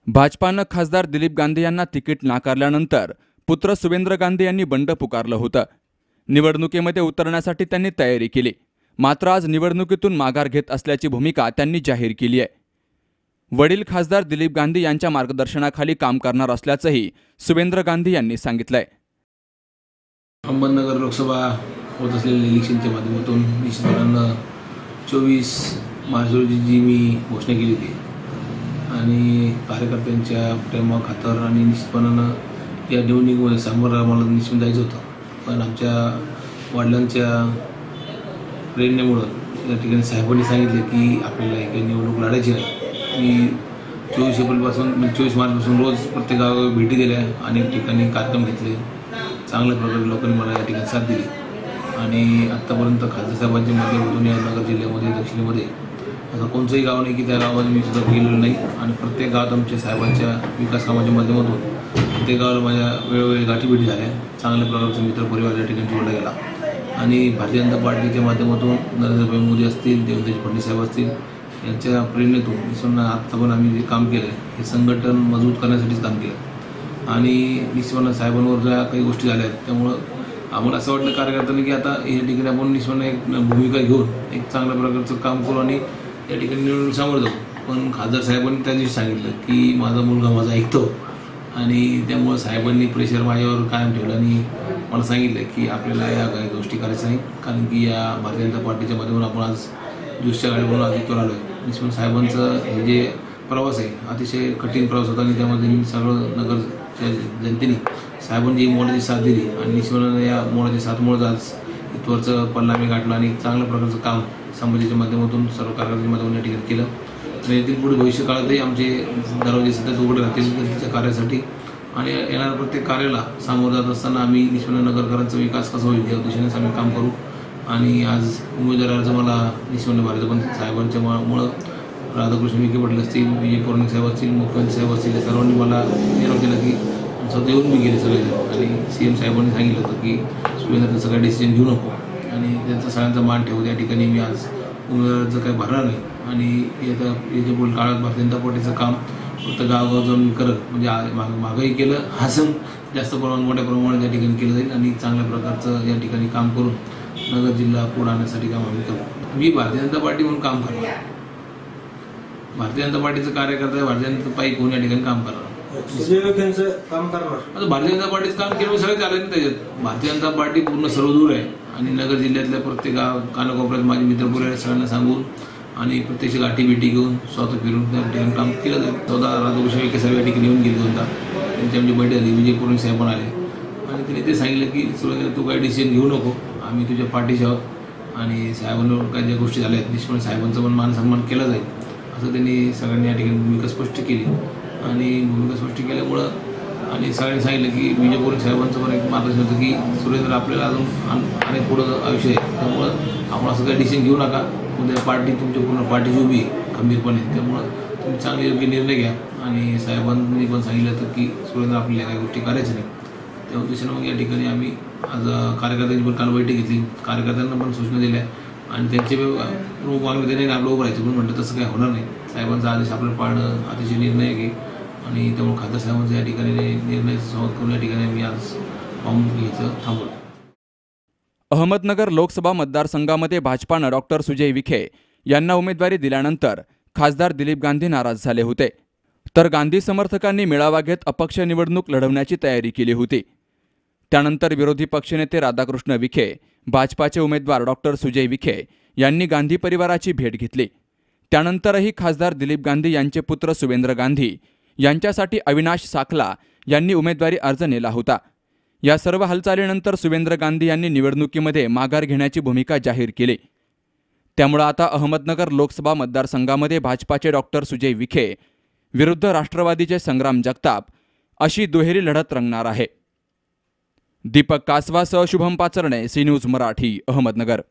भाजपानं खासदार दिलीप गांधी यांना तिकीट नाकारल्यानंतर पुत्र सुवेंद्र गांधी यांनी बंड पुकारलं होतं। निवडणुकीमध्ये उतरण्यासाठी त्यांनी तयारी केली, मात्र आज निवडणुकीतून माघार घेत असल्याची भूमिका त्यांनी जाहीर केली आहे। वडील खासदार दिलीप गांधी यांच्या मार्गदर्शनाखाली काम करणार असल्याचंही सुवेंद्र गांधी यांनी सांगितलंय। अहमदनगर लोकसभा होत असलेल्या इलेक्शनच्या माध्यमातून निश्चितपणानं 24 मार्च रोजी जी मी घोषणा केली होती आणि कार्यकर्त्यांच्या प्रेमाखातर आणि निश्चितपणानं या निवडणुकीमध्ये सामोरं आम्हाला निश्चित जायचं होतं, पण आमच्या वडिलांच्या प्रेरणेमुळं या ठिकाणी साहेबांनी सांगितले की आपल्याला एक निवडणूक लढायची नाही। मी 24 एप्रिलपासून 24 मार्चपासून रोज प्रत्येक गावाला भेटी दिल्या, अनेक ठिकाणी कार्यक्रम घेतले, चांगल्या प्रकारे लोकांनी मला या ठिकाणी साथ दिली आणि आत्तापर्यंत खासदार साहेबांच्या माध्यमातून या नगर जिल्ह्यामध्ये दक्षिणेमध्ये असं कोणतंही गाव नाही की त्या गावामध्ये मी सुद्धा गेलेलो नाही आणि प्रत्येक गावात आमच्या साहेबांच्या विकास कामाच्या माध्यमातून प्रत्येक गावाला माझ्या वेळोवेळी गाठीभेटी झाल्या, चांगल्या प्रकारचा मित्रपरिवार या ठिकाणी जोडला गेला आणि भारतीय जनता पार्टीच्या माध्यमातून नरेंद्र मोदी असतील, देवेंद्र फडणवीस साहेब असतील यांच्या प्रेरणेतून निश्चितपणे आत्ता पण आम्ही जे काम केलं हे संघटन मजबूत करण्यासाठीच काम केलं आणि निश्चितपणे साहेबांवर ज्या काही गोष्टी झाल्या त्यामुळं आम्हाला असं वाटलं कार्यकर्त्यांनी की आता या ठिकाणी आपण निश्चितपणे एक भूमिका घेऊन एक चांगल्या प्रकारचं काम करू आणि या ठिकाणी निवडणूक सामोरं जाऊ। पण खासदार साहेबांनी त्या दिवशी सांगितलं की माझा मुलगा माझा ऐकतो आणि त्यामुळं साहेबांनी प्रेशर माझ्यावर कायम ठेवलं आणि मला सांगितलं की आपल्याला या काही गोष्टी करायच्या नाही, कारण की या भारतीय जनता पार्टीच्या माध्यमातून आपण आज ज्यूसच्या गाडीवरून आदित्यवर आलो आहे। निश्चित साहेबांचं हे जे प्रवास आहे अतिशय कठीण प्रवास होता आणि त्यामध्ये सगळं नगरच्या जनतेने साहेबांनी जी मोलाची साथ दिली आणि निश्चितपणे या मोलाची साथमुळेच आज इथवरचं पल्ला आम्ही गाठला आणि चांगल्या प्रकारचं काम समाजाच्या माध्यमातून सर्व कार्यकर्त्यांच्या माध्यमातून या ठिकाणी केलं आणि येथील पुढे भविष्य काळातही आमचे दरवाजे सतत उघडे राहतील जनतेच्या कार्यासाठी आणि येणाऱ्या प्रत्येक कार्याला सामोरं जात असताना आम्ही निश्चितपणे नगरकरांचा विकास कसा होईल या उद्देशानेच आम्ही काम करू आणि आज उमेदवार अर्ज मला निश्चितपणे भारतीय पण साहेबांच्या मुळं राधाकृष्ण विखे पाटील असतील, विजय पौर्णिक साहेब असतील, मुख्यमंत्री साहेब असतील या सर्वांनी मला निर्णय केला की स्वतः येऊन मी गेले सगळेजण आणि CM साहेबांनी सांगितलं होतं की सुवेंद्र सगळं डिसिजन घेऊ नको आणि त्यांचा सगळ्यांचा मान ठेवू। त्या ठिकाणी मी आज उमेदवाराचं काही भरणार नाही आणि याच्या पुढील काळात भारतीय जनता पार्टीचं काम फक्त गावगाव जाऊन मी करत म्हणजे मागंही केलं, हसून जास्त मोठ्या प्रमाणात या ठिकाणी केलं जाईल आणि चांगल्या प्रकारचं या ठिकाणी काम करून नगर जिल्हा पुढे आणण्यासाठी काम आम्ही करू। मी भारतीय जनता पार्टी म्हणून काम करणार, भारतीय जनता पार्टीचं कार्यकर्ता भारतीय जनता पार्टी कोण या ठिकाणी काम करणार, काम करणार। आता भारतीय जनता पार्टीचं काम केलं सगळे चालेल ना त्याच्यात। भारतीय जनता पार्टी पूर्ण सर्वदूर आहे आणि नगर जिल्ह्यातल्या प्रत्येक गाव कानाकोपऱ्यात माझे मित्रपुरे सगळ्यांना सांगून आणि प्रत्यक्ष गाठीभेटी घेऊन स्वतः फिरून त्या ठिकाणी काम केलं जाईल। स्वतः राधाकृष्ण विखे साहेब या ठिकाणी येऊन गेले होता, त्यांची आमची बैठक झाली, विजय पौर्णिक साहेब पण आले आणि त्यांनी ते सांगितलं की सुरेंद्र तू काही डिसिजन घेऊ नको, आम्ही तुझ्या पाठीशी आहोत आणि साहेबांवर काही ज्या गोष्टी झाल्या आहेत निश्चितपणे साहेबांचा पण मान सन्मान केला जाईल असं त्यांनी सगळ्यांनी या ठिकाणी भूमिका स्पष्ट केली आणि भूमिका स्पष्ट केल्यामुळं आणि सगळ्यांनी सांगितलं की विजय पौर्णिक साहेबांचं पण एक मार्गदर्शन होतं की सुरेंद्र आपल्याला अजून अनेक पुढं आयुष्य आहे, त्यामुळं आपण असं काही डिसिजन घेऊ नका, उद्या पार्टी तुमच्या पूर्ण पार्टीची उभी आहे खंबीरपणे, त्यामुळं तुम्ही चांगले योग्य निर्णय घ्या आणि साहेबांनी पण सांगितलं होतं की सुरेंद्र आपल्याला काही गोष्टी करायच्या नाही। त्या उद्देशानं मग या ठिकाणी आम्ही आज कार्यकर्त्यांची पण काल बैठक घेतली, कार्यकर्त्यांना पण सूचना दिल्या आणि त्यांचे प्रमुख मागणी देणे आपलं उभं राहायचं, पण म्हटलं तसं काही होणार नाही, साहेबांचा आदेश आपल्याला पाळणं अतिशय निर्णय घे आणि त्यामुळे खासदार साहेबांचा या ठिकाणी निर्णयाचा संवाद करून या ठिकाणी आम्ही आज फॉर्म घ्यायचं थांबवलं। अहमदनगर लोकसभा मतदारसंघामध्ये भाजपानं डॉक्टर सुजय विखे यांना उमेदवारी दिल्यानंतर खासदार दिलीप गांधी नाराज झाले होते, तर गांधी समर्थकांनी मेळावा घेत अपक्ष निवडणूक लढवण्याची तयारी केली होती। त्यानंतर विरोधी पक्षनेते राधाकृष्ण विखे, भाजपाचे उमेदवार डॉक्टर सुजय विखे यांनी गांधी परिवाराची भेट घेतली। त्यानंतरही खासदार दिलीप गांधी यांचे पुत्र सुवेंद्र गांधी यांच्यासाठी अविनाश साखला यांनी उमेदवारी अर्ज नेला होता। या सर्व हालचालीनंतर सुवेंद्र गांधी यांनी निवडणुकीमध्ये माघार घेण्याची भूमिका जाहीर केली। त्यामुळे आता अहमदनगर लोकसभा मतदारसंघामध्ये भाजपाचे डॉक्टर सुजय विखे विरुद्ध राष्ट्रवादीचे संग्राम जगताप अशी दुहेरी लढत रंगणार आहे। दीपक कासवासह शुभम पाचरणे, सी न्यूज मराठी, अहमदनगर।